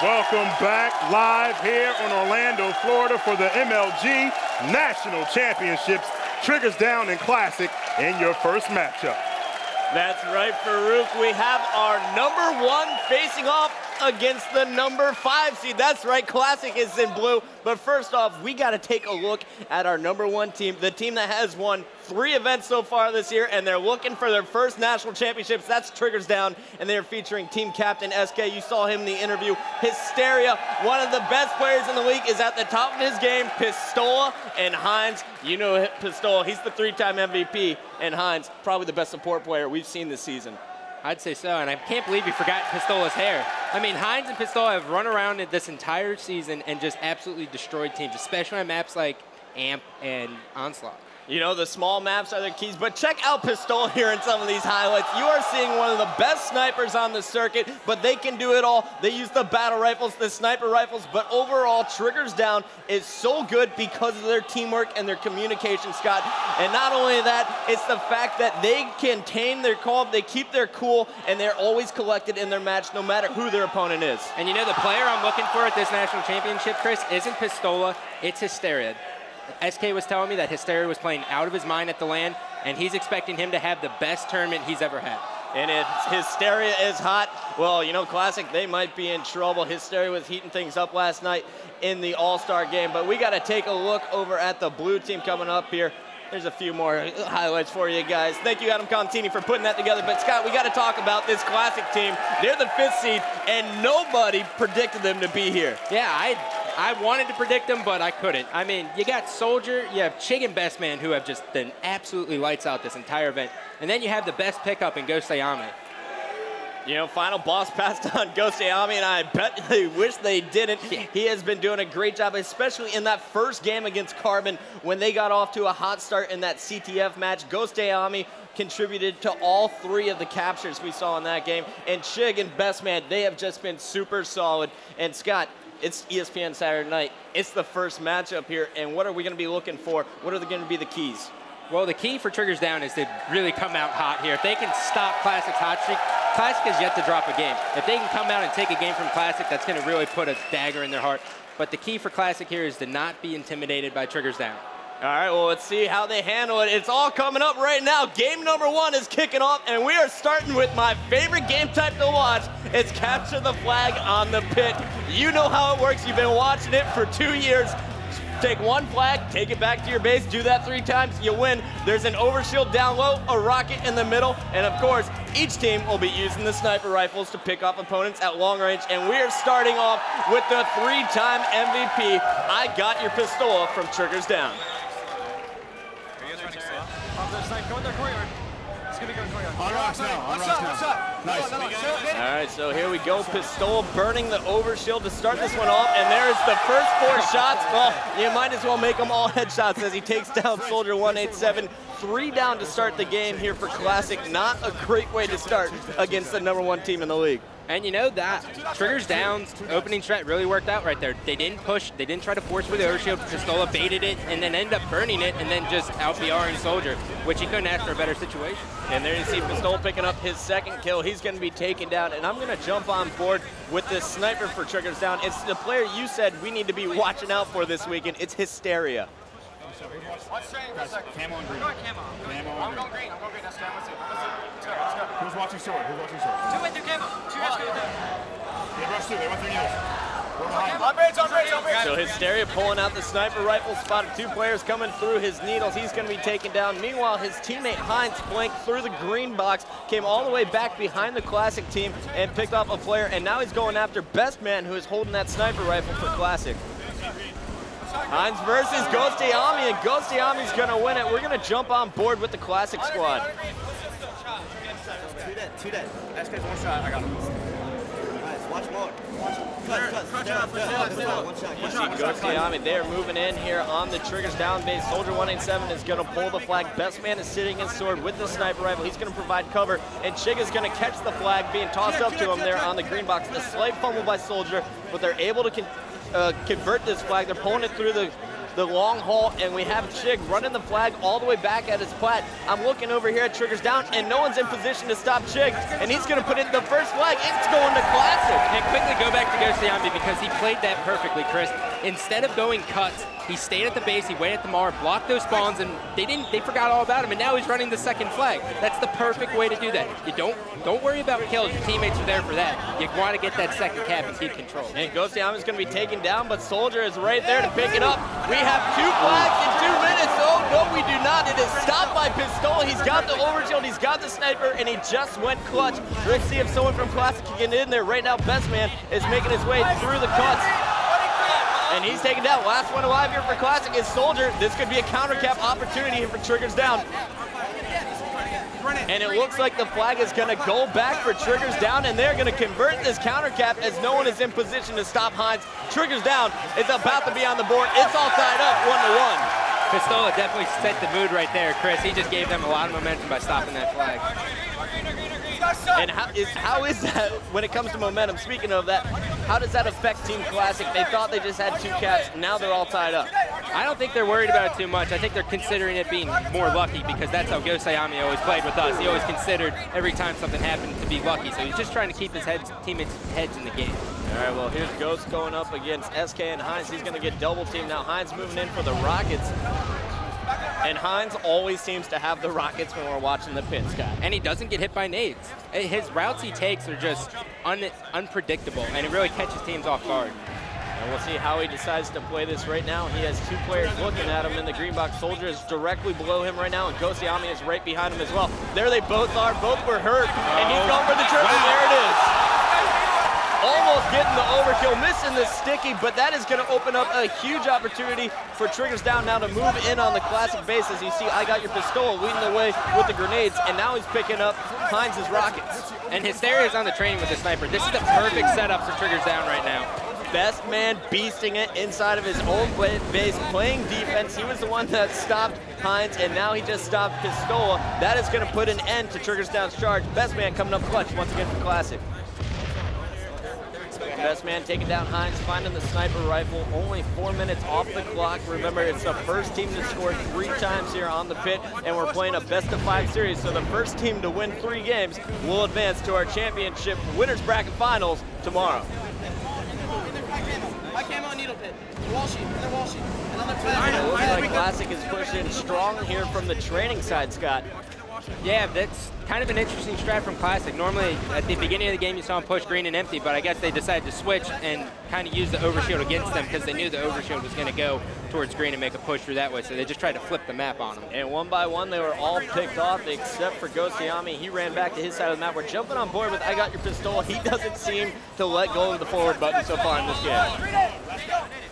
Welcome back live here in Orlando, Florida for the MLG National Championships Triggers Down and Classic in your first matchup. That's right, Farouk. We have our #1 facing off against the #5 seed. That's right, Classic is in blue. But first off, we got to take a look at our #1 team, the team that has won 3 events so far this year, and they're looking for their first national championships. That's Triggers Down, and they're featuring team captain SK. You saw him in the interview. Hysteria, one of the best players in the league, is at the top of his game. Pistola and Hines. You know Pistola, he's the 3-time MVP, and Hines, probably the best support player we've seen this season. I'd say so, and I can't believe you forgot Pistola's hair. I mean, Hines and Pistola have run around this entire season and just absolutely destroyed teams, especially on maps like AMP and Onslaught. You know, the small maps are their keys, but check out Pistola here in some of these highlights. You are seeing one of the best snipers on the circuit, but they can do it all. They use the battle rifles, the sniper rifles, but overall, Triggers Down is so good because of their teamwork and their communication, Scott. And not only that, it's the fact that they can tame their calm, they keep their cool, and they're always collected in their match, no matter who their opponent is. And you know, the player I'm looking for at this national championship, Chris, isn't Pistola, it's Hysteria. SK was telling me that Hysteria was playing out of his mind at the LAN, and he's expecting him to have the best tournament he's ever had. And if Hysteria is hot, well, you know, Classic, they might be in trouble. Hysteria was heating things up last night in the All-Star game, but we got to take a look over at the blue team coming up here. There's a few more highlights for you guys. Thank you, Adam Contini, for putting that together. But, Scott, we got to talk about this Classic team. They're the 5th seed, and nobody predicted them to be here. Yeah, I wanted to predict them, but I couldn't. I mean, you got Soldier, you have Chig and Best Man, who have just been absolutely lights out this entire event. And then you have the best pickup in Ghost Ayame. You know, final boss passed on Ghost Ayame, and I bet they wish they didn't. He has been doing a great job, especially in that first game against Carbon when they got off to a hot start in that CTF match. Ghost Ayame contributed to all 3 of the captures we saw in that game. And Chig and Best Man, they have just been super solid. And Scott, it's ESPN Saturday night. It's the first matchup here, and what are we going to be looking for? What are going to be the keys? Well, the key for Triggers Down is to really come out hot here. If they can stop Classic's hot streak, Classic has yet to drop a game. If they can come out and take a game from Classic, that's going to really put a dagger in their heart. But the key for Classic here is to not be intimidated by Triggers Down. All right, well, let's see how they handle it. It's all coming up right now. Game #1 is kicking off, and we are starting with my favorite game type to watch. It's capture the flag on the pit. You know how it works. You've been watching it for 2 years. Take one flag, take it back to your base, do that 3 times, you win. There's an overshield down low, a rocket in the middle, and of course, each team will be using the sniper rifles to pick off opponents at long range, and we are starting off with the 3-time MVP. I got your Pistola from Triggers Down. On rocks now, on rocks now. Nice. All right, so here we go. Pistola burning the overshield to start this one off, and there's the first 4 shots. Well, you might as well make them all headshots as he takes down Soldier 187. 3 down to start the game here for Classic. Not a great way to start against the #1 team in the league. And you know that Triggers Down's opening strat really worked out right there. They didn't push, they didn't try to force for the overshield. Pistola baited it and then ended up burning it and then just out-BRing Soldier, which he couldn't ask for a better situation. And there you see Pistola picking up his 2nd kill. He's going to be taken down, and I'm going to jump on board with this sniper for Triggers Down. It's the player you said we need to be watching out for this weekend. It's Hysteria. Camo and green. I'm going green. That's good. Let's go. Who's watching sword? Who's watching sword? 2 went through camo. 2 guys go there. They rushed 2. They went through needles. On bridge. So Hysteria pulling out the sniper rifle, spotted 2 players coming through his needles. He's going to be taken down. Meanwhile, his teammate Hines flanked through the green box, came all the way back behind the Classic team and picked off a player. And now he's going after Best Man, who is holding that sniper rifle for Classic. Hines versus Ghost Ayame, and Ghost Ayame's going to win it. We're going to jump on board with the Classic squad. 2 dead. SK's 1 shot. I got him. Nice. Watch more. You see Ghost Ayame there moving in here on the Triggers Down base. Soldier 187 is going to pull the flag. Best Man is sitting in sword with the sniper rifle. He's going to provide cover, and Chig is going to catch the flag being tossed up to him there on the green box. The slight fumble by Soldier, but they're able to convert this flag. They're pulling it through the the long haul, and we have Chig running the flag all the way back at his plat. I'm looking over here at Triggers Down, and no one's in position to stop Chig, and he's going to put in the first flag. It's going to Classic. And quickly go back to Gosayami because he played that perfectly, Chris. Instead of going cuts, he stayed at the base, he waited at the mar, blocked those spawns, and they forgot all about him, and now he's running the second flag. That's the perfect way to do that. You don't worry about kills. Your teammates are there for that. You want to get that second cap and keep control. And Gosayami is going to be taken down, but Soldier is right there to pick it up. We have 2 flags in 2 minutes. Oh, no, we do not. It is stopped by Pistol. He's got the overshield, he's got the sniper, and he just went clutch. Let's see if someone from Classic can get in there. Right now, Best Man is making his way through the cuts. And he's taken down. Last one alive here for Classic is Soldier. This could be a counter cap opportunity here for Triggers Down. And it looks like the flag is going to go back for Triggers Down, and they're going to convert this counter cap as no one is in position to stop Hines. Triggers Down is about to be on the board. It's all tied up 1-1. Pistola definitely set the mood right there, Chris. He just gave them a lot of momentum by stopping that flag. And how is that when it comes to momentum? Speaking of that, how does that affect Team Classic? They thought they just had 2 caps, now they're all tied up. I don't think they're worried about it too much. I think they're considering it being more lucky because that's how Gosayami always played with us. He always considered every time something happened to be lucky. So he's just trying to keep his teammates' heads in the game. All right, well, here's Ghost going up against SK and Hines. He's going to get double teamed. Now Hines moving in for the Rockets. And Hines always seems to have the Rockets when we're watching the pin, Scott. And he doesn't get hit by nades. His routes he takes are just unpredictable, and it really catches teams off guard. And we'll see how he decides to play this right now. He has 2 players looking at him in the green box. Soldier is directly below him right now, and Gosayami is right behind him as well. There they both are. Both were hurt, and he's going for the triple. Wow. There it is. Almost getting the overkill, missing the sticky, but that is going to open up a huge opportunity for Triggers Down now to move in on the Classic base. As you see, I Got Your Pistol leading the way with the grenades, and now he's picking up Hines' Rockets. And Hysteria's on the training with the sniper. This is the perfect setup for Triggers Down right now. Best Man beasting it inside of his own base, playing defense. He was the one that stopped Hines, and now he just stopped Pistola. That is going to put an end to Triggers Down's charge. Best Man coming up clutch once again for Classic. Best Man taking down Hines, finding the sniper rifle. Only 4 minutes off the clock. Remember, it's the first team to score 3 times here on the pit, and we're playing a best-of-5 series, so the first team to win 3 games will advance to our championship winners bracket finals tomorrow. I came on needle pit. Wall sheet, another wall sheet, another flag. It looks like Classic is pushing strong here from the training side, Scott. Yeah, that's kind of an interesting strat from Classic. Normally, at the beginning of the game, you saw him push green and empty, but I guess they decided to switch and kind of use the overshield against them because they knew the overshield was going to go towards green and make a push through that way, so they just tried to flip the map on them. And 1 by 1, they were all picked off except for Gosayami. He ran back to his side of the map. We're jumping on board with I Got Your Pistol. He doesn't seem to let go of the forward button so far in this game.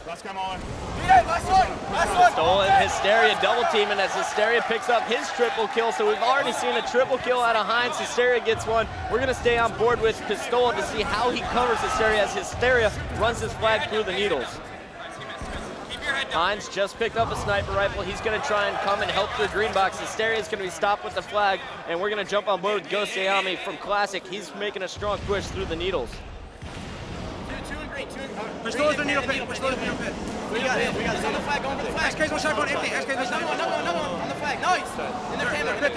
Let's come on. Pistol and Hysteria double teaming as Hysteria picks up his triple kill. So we've already seen a triple kill out of Hines. Hysteria gets one. We're going to stay on board with Pistol to see how he covers Hysteria as Hysteria runs his flag through the needles. Hines just picked up a sniper rifle. He's going to try and come and help the green box. Hysteria is going to be stopped with the flag, and we're going to jump on board with Gosayami from Classic. He's making a strong push through the needles. Push towards the needle pit. Push towards the needle pit. We got it. We got it. On the flag. Going for the flag. SK's one shot going empty. SK's one shot. Another one. On the flag. Nice. In the pit.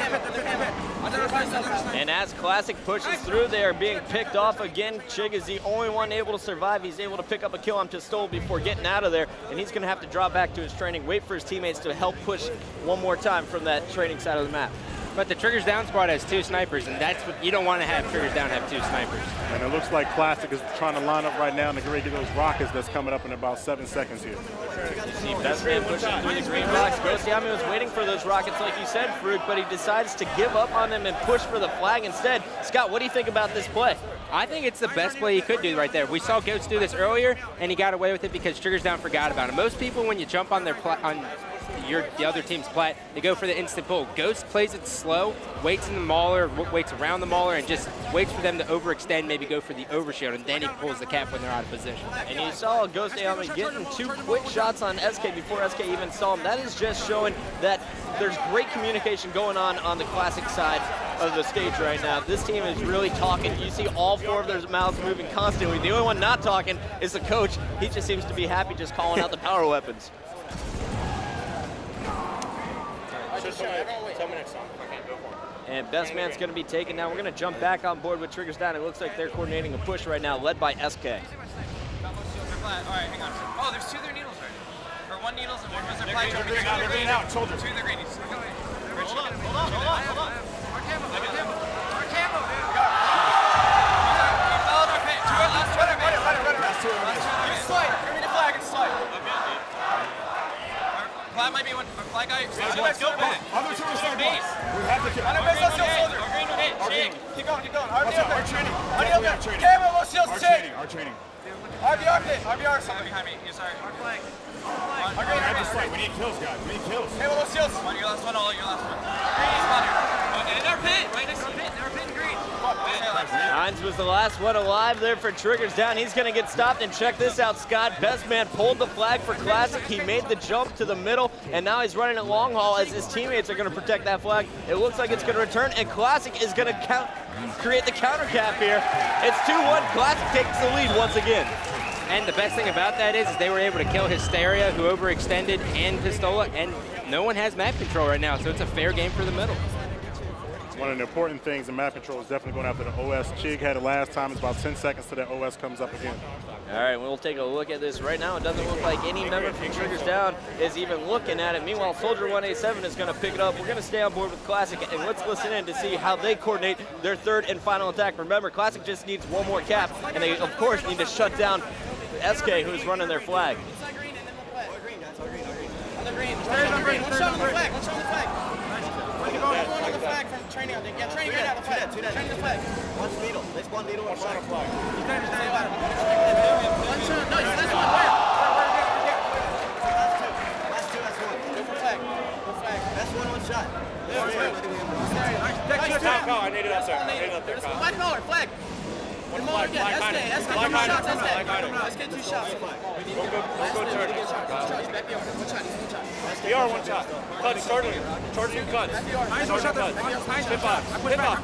And as Classic pushes through, they are being picked off again. Chig is the only one able to survive. He's able to pick up a kill on Pistol before getting out of there, and he's going to have to drop back to his training, wait for his teammates to help push one more time from that training side of the map. But the Triggers Down squad has 2 snipers, and that's what you don't want to have. Triggers Down have 2 snipers. And it looks like Classic is trying to line up right now and get ready to get those rockets that's coming up in about 7 seconds here. You see Best Man pushing through the green box. Gosayami was waiting for those rockets like you said, Farouk, but he decides to give up on them and push for the flag instead. Scott, what do you think about this play? I think it's the best play he could do right there. We saw Ghost do this earlier, and he got away with it because Triggers Down forgot about him. Most people, when you jump on their the other team's plat, they go for the instant pull. Ghost plays it slow, waits in the mauler, waits around the mauler, and just waits for them to overextend, maybe go for the overshield, and then he pulls the cap when they're out of position. And you saw Gosayami getting 2 quick shots on SK before SK even saw him. That is just showing that there's great communication going on the Classic side of the stage right now. This team is really talking. You see all 4 of their mouths moving constantly. The only one not talking is the coach. He just seems to be happy just calling out the power weapons. Tell me next time. I can't go for it. And best man's going to be taken now. We're going to jump back on board with Triggers Down. It looks like they're coordinating a push right now, led by SK. All right, hang on. Oh, there's 2 of their needles right. Or 1 needles and 1 was their flag. They're green out, shoulder. 2 of their greenies. Hold on. Our camo, dude. You followed our pit. 2 last 2 other pit. Last two. You slide. Give me the flag and slide. Flag might be one. Our flag guy. Let's go, man. Other two are starting. We have to kill. On our base, let's go, soldier. Keep going. Our training. Camo, low shields, check. Our training. RBR pit. RBR, someone behind me. You're sorry. Our flag. We have to fight. We need kills, guys. We need kills. Camo, low shields. Your last one, all your last one. Green spawner. And in our pit. Right next to the pit. In our pit in green. Hines was the last one alive there for Triggers Down. He's going to get stopped, and check this out, Scott. Best man pulled the flag for Classic. He made the jump to the middle, and now he's running it long haul as his teammates are going to protect that flag. It looks like it's going to return, and Classic is going to create the counter cap here. It's 2-1. Classic takes the lead once again. And the best thing about that is they were able to kill Hysteria, who overextended, and Pistola, and no one has map control right now, so it's a fair game for the middle. One of the important things in map control is definitely going after the OS. Chig had it last time. It's about 10 seconds till that OS comes up again. All right, we'll take a look at this right now. It doesn't look like any member from Triggers Down is even looking at it. Meanwhile, Soldier 187 is going to pick it up. We're going to stay on board with Classic, and let's listen in to see how they coordinate their third and final attack. Remember, Classic just needs 1 more cap, and they, of course, need to shut down SK, who's running their flag. On the green. One shot on the flag. One on the flag from training out there. Yeah, training right out the flag. Training the flag. One needle. Let's one needle, one shot on flag. One shot. No, that's one. Where? Last two, that's one. Go for flag. Go flag. That's one shot. Go, I need it up there. Flag color, flag. One flag. SK 2 shots. SK 2 shots. Go turn. One shot. BR, 1 shot. Cut, starting. Charge you cut. Hines, Start cut. Hit box. Hit box.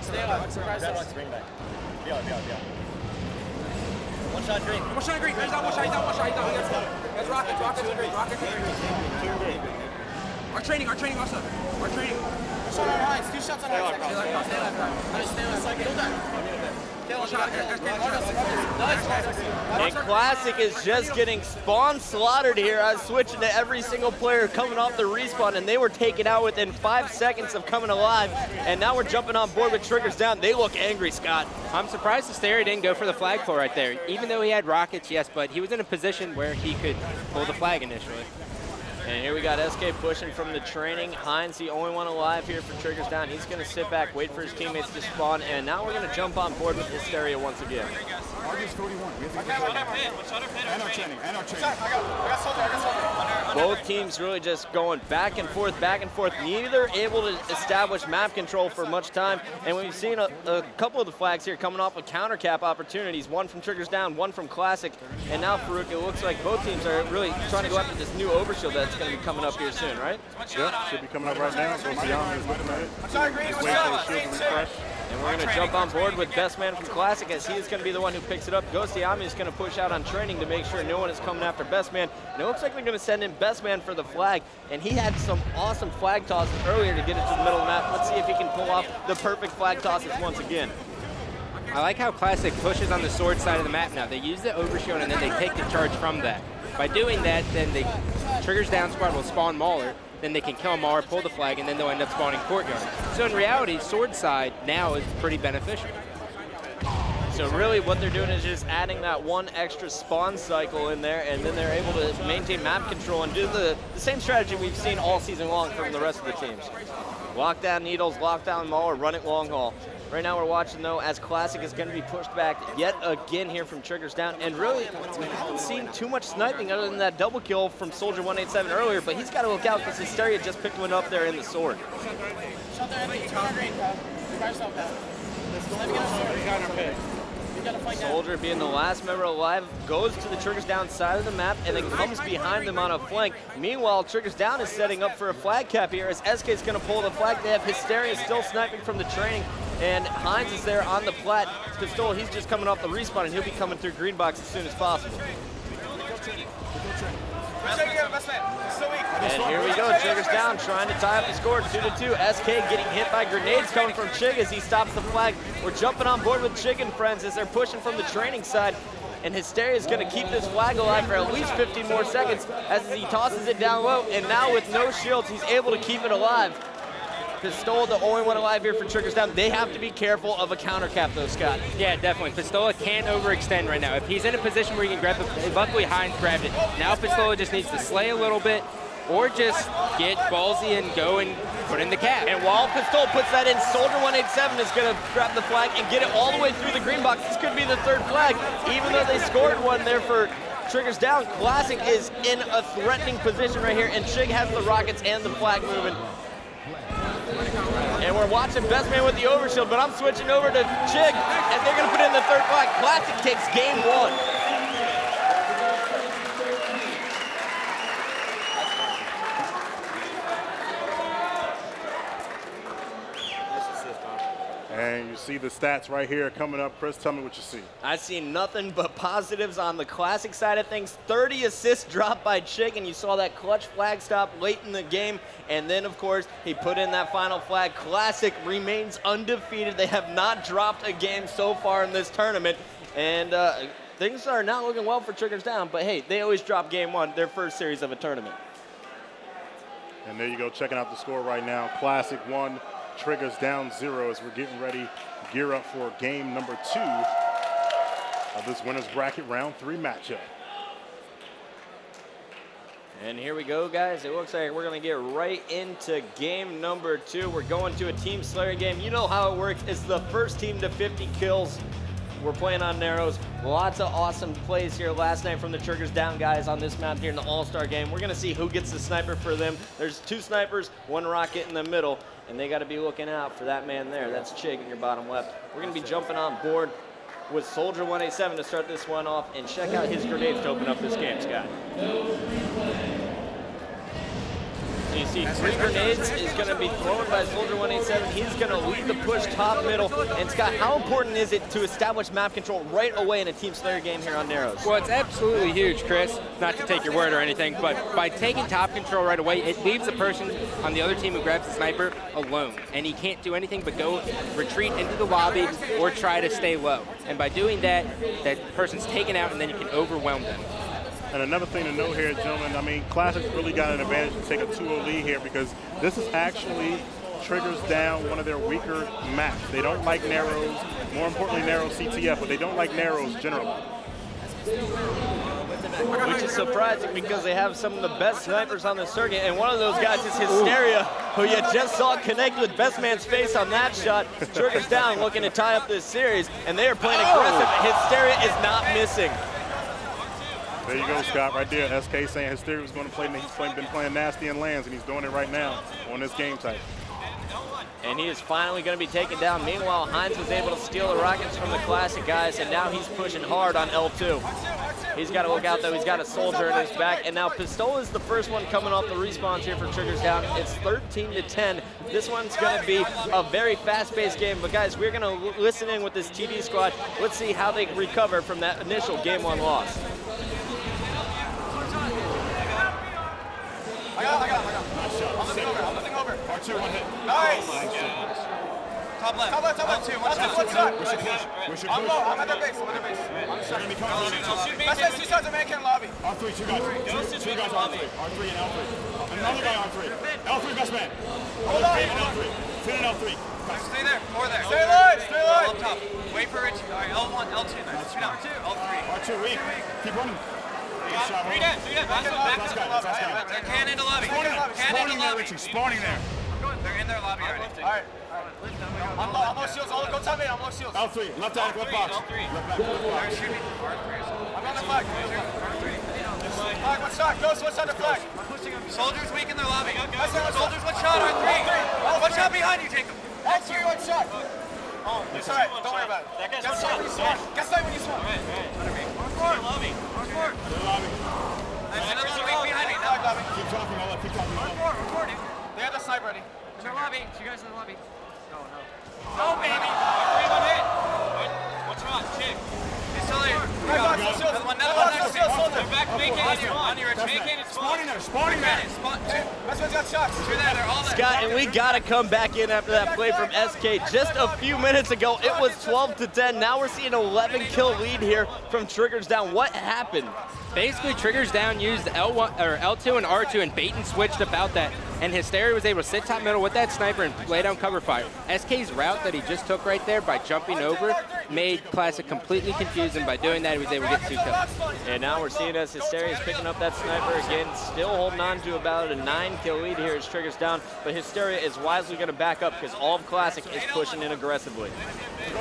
Stay alive. Bring back. BR. One shot green. One shot green. He's down. That's Rockets in green. Our training also. Our training. One shot on Hines. 2 shots on Hines. Stay alive. And Classic is just getting spawn slaughtered here. I was switching to every single player coming off the respawn, and they were taken out within 5 seconds of coming alive. And now we're jumping on board with Triggers Down. They look angry, Scott. I'm surprised Hysteria didn't go for the flagpole right there. Even though he had rockets, yes, but he was in a position where he could pull the flag initially. And here we got SK pushing from the training. Hines, the only one alive here for Triggers Down. He's going to sit back, wait for his teammates to spawn, and now we're going to jump on board with Hysteria once again. August 41. And our training. I got soldier. Both teams really just going back and forth. Neither able to establish map control for much time. And we've seen a couple of the flags here coming off with counter cap opportunities. One from Triggers Down, one from Classic. And now, Farouk, it looks like both teams are really trying to go after this new overshield that's going to be coming up here soon, right? Yeah, should be coming up right now. So Siami is looking at it. He's waiting for the shield to refresh. And we're going to jump on board with Best Man from Classic, as he is going to be the one who picks it up. Siami is going to push out on training to make sure no one is coming after Best Man. And it looks like they're going to send in Best Man for the flag. And he had some awesome flag tosses earlier to get it to the middle of the map. Let's see if he can pull off the perfect flag tosses once again. I like how Classic pushes on the sword side of the map now. They use the overshield and then they take the charge from that. By doing that, then the Triggers Down squad will spawn Mauler, then they can kill Mauler, pull the flag, and then they'll end up spawning Courtyard. So in reality, sword side now is pretty beneficial. So really what they're doing is just adding that one extra spawn cycle in there, and then they're able to maintain map control and do the same strategy we've seen all season long from the rest of the teams. Lock down Needles, lock down Mauler, run it long haul. Right now we're watching, though, as Classic is going to be pushed back yet again here from Triggers Down. And really, we haven't seen too much sniping other than that double kill from Soldier 187 earlier, but he's got to look out because Hysteria just picked one up there in the sword. Soldier, being the last member alive, goes to the Triggers Down side of the map and then comes behind them on a flank. Meanwhile, Triggers Down is setting up for a flag cap here as SK is going to pull the flag. They have Hysteria still sniping from the training, and Hines is there on the plat. Pistol, he's just coming off the respawn, and he'll be coming through green box as soon as possible. And here we go, Triggers down, trying to tie up the score, 2-2. SK getting hit by grenades coming from Chig as he stops the flag. We're jumping on board with Chig and friends as they're pushing from the training side. And Hysteria is going to keep this flag alive for at least 15 more seconds as he tosses it down low. And now with no shields, he's able to keep it alive. Pistola, the only one alive here for Triggers down. They have to be careful of a counter cap though, Scott. Yeah, definitely. Pistola can't overextend right now. If he's in a position where he can grab it, luckily Hines grabbed it. Now Pistola just needs to slay a little bit or just get ballsy and go and put in the cap. And while Pistola puts that in, Soldier 187 is going to grab the flag and get it all the way through the green box. This could be the third flag, even though they scored one there for Triggers down. Classic is in a threatening position right here, and Chig has the rockets and the flag moving. And we're watching Best Man with the overshield, but I'm switching over to Chig as they're going to put in the third flag. Classic takes game one. And you see the stats right here coming up. Chris, tell me what you see. I see nothing but positives on the Classic side of things. 30 assists dropped by Chig, and you saw that clutch flag stop late in the game. And then, of course, he put in that final flag. Classic remains undefeated. They have not dropped a game so far in this tournament. And things are not looking well for Triggers down. But, hey, they always drop game one, their first series of a tournament. And there you go, checking out the score right now. Classic 1. Triggers down 0 as we're getting ready to gear up for game number 2 of this winner's bracket round 3 matchup. And here we go, guys. It looks like we're going to get right into game number 2. We're going to a Team Slayer game. You know how it works. It's the first team to 50 kills. We're playing on Narrows. Lots of awesome plays here last night from the Triggers down guys on this map here in the All-Star game. We're going to see who gets the sniper for them. There's 2 snipers, 1 rocket in the middle, and they got to be looking out for that man there. That's Chig in your bottom left. We're going to be jumping on board with Soldier 187 to start this one off, and check out his grenades to open up this game, Scott. So you see 3 grenades is going to be thrown by Soldier 187. He's going to lead the push top middle. And Scott, how important is it to establish map control right away in a Team Slayer game here on Narrows? Well, it's absolutely huge, Chris. Not to take your word or anything, but by taking top control right away, it leaves the person on the other team who grabs the sniper alone. And he can't do anything but go retreat into the lobby or try to stay low. And by doing that, that person's taken out and then you can overwhelm them. And another thing to note here, gentlemen, I mean, Classic's really got an advantage to take a 2-0 lead here because this is actually Triggers down one of their weaker maps. They don't like Narrows, more importantly Narrows CTF, but they don't like Narrows generally. Which is surprising because they have some of the best snipers on the circuit, and one of those guys is Hysteria, who you just saw connect with Best Man's face on that shot. Triggers down looking to tie up this series, and they are playing aggressive. Hysteria is not missing. There you go, Scott, right there. SK saying Hysteria was going to play, he's been playing nasty in lands, and he's doing it right now on this game type. And he is finally going to be taken down. Meanwhile, Hines was able to steal the rockets from the Classic guys, and now he's pushing hard on L2. He's got to look out, though. He's got a Soldier in his back. And now Pistola is the first one coming off the respawns here for Triggers down. It's 13-10. This one's going to be a very fast-paced game. But, guys, we're going to listen in with this TD squad. Let's see how they recover from that initial Game 1 loss. I got. I'm looking over. R2, 1 hit. Nice. Top left. R2, 1 shot. I'm low. I'm at their base. I'm shooting. Best man, 2 sides of Mannequin lobby. R3, 2 guys. 2 guys R3. R3 and L3. Another guy R3. L3, best man. Hold on. Fit in L3. Stay there. 4 there. Stay alive. Up top. Wait for Richie. All right, L1, L2. Nice. R2. L3. R2, weak. Keep running. 3 dead. Back cannon in the lobby. Spawning there. They're in their lobby already. All right. I'm low shields. Go top in. I'm low shields. L3. Left box. Left box. I'm on the flag. Flag, 1 shot. Ghost, 1 shot to flag. Soldiers weak in their lobby. Soldiers 1 shot. R3. 1 shot behind you, Jacob. L3, 1 shot. Oh, it's all right. Don't worry about it. Get sight when you spawn. Hardcore. Lobby. There's another weak behind me. Keep dropping. Hardcore, dude. They have the sniper ready. In the lobby. You guys in the lobby. No, baby. R3 hit. What's wrong? Chig. He's still here. Another one. They're back vacating on you, Rich. Vacating spawning there, spawning there. Best one's got shots. Two there, they're all there. Scott, and we got to come back in after that play from SK. Just a few minutes ago, it was 12-10. Now we're seeing an 11-kill lead here from Triggers Down. What happened? Basically, Triggers Down used L1 or L2 and R2 and bait and switched about that. And Hysteria was able to sit top middle with that sniper and lay down cover fire. SK's route that he just took right there by jumping over made Classic completely confused, and by doing that, he was able to get 2 kills. And now we're seeing as Hysteria is picking up that sniper again, still holding on to about a 9-kill lead here as Triggers Down. But Hysteria is wisely going to back up because all of Classic is pushing in aggressively.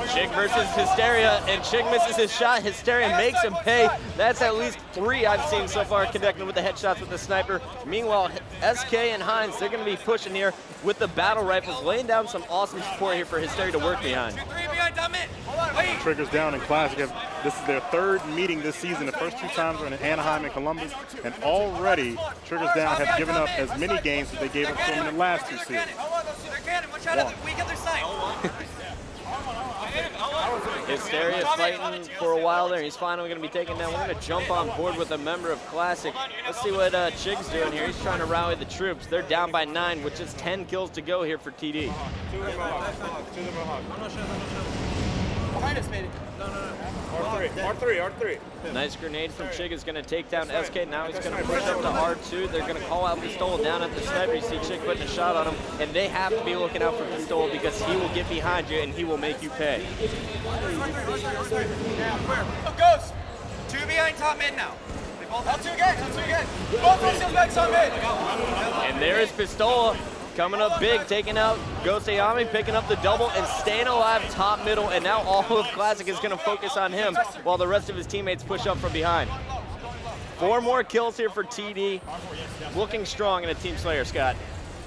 Chig versus Hysteria, and Chig misses his shot. Hysteria makes him pay. That's at least 3 I've seen so far connected with the headshots with the sniper. Meanwhile, SK and Hines, they're going to be pushing here with the battle rifles, laying down some awesome support here for Hysteria to work behind. Triggers Down in Classic. This is their 3rd meeting this season. The first 2 times were in Anaheim and Columbus, and already Triggers Down have given up as many games as they gave up to them in the last 2 series. Hysteria fighting for a while there. He's finally going to be taken down. We're going to jump on board with a member of Classic. Let's see what Chig's doing here. He's trying to rally the troops. They're down by 9 with just 10 kills to go here for TD. Behind us, maybe. R3. Nice grenade from Chig is going to take down SK. Now he's going to push up to R2. They're going to call out Pistola down at the sniper. You see Chig putting a shot on him, and they have to be looking out for Pistola because he will get behind you and he will make you pay. Ghost. 2 behind top mid now. L2 again. Both of them back top mid. And there is Pistola. Coming up big, taking out Ghost Ayami, picking up the double and staying alive top middle, and now all of Classic is going to focus on him while the rest of his teammates push up from behind. 4 more kills here for TD. Looking strong in a team slayer, Scott.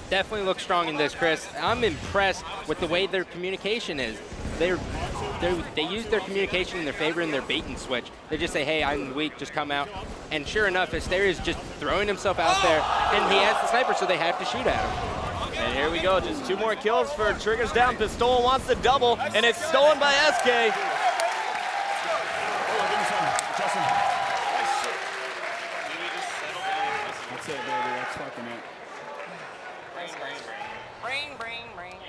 Definitely look strong in this, Chris. I'm impressed with the way their communication is. They use their communication in their favor in their bait and switch. They just say, hey, I'm weak, just come out. And sure enough, Hysteria is just throwing himself out there, and he has the sniper, so they have to shoot at him. And here we go, just 2 more kills for Triggers Down. Pistola wants the double, and it's stolen by SK. That's it, baby. That's fucking it. Brain.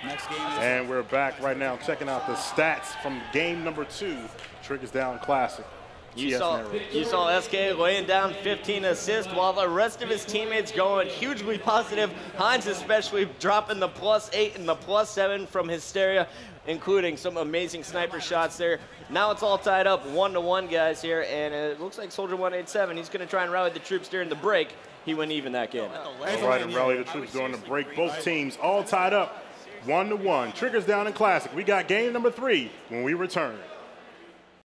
Next game is... And we're back right now checking out the stats from game number 2, Triggers Down Classic. You saw SK laying down 15 assists while the rest of his teammates going hugely positive. Hines especially dropping the +8 and the +7 from Hysteria, including some amazing sniper shots there. Now it's all tied up 1-1, guys, here, and it looks like Soldier 187, he's going to try and rally the troops during the break. He went even that game. All right, and rally the troops during the break. Both teams all tied up 1-1. Triggers Down in Classic. We got game number 3 when we return.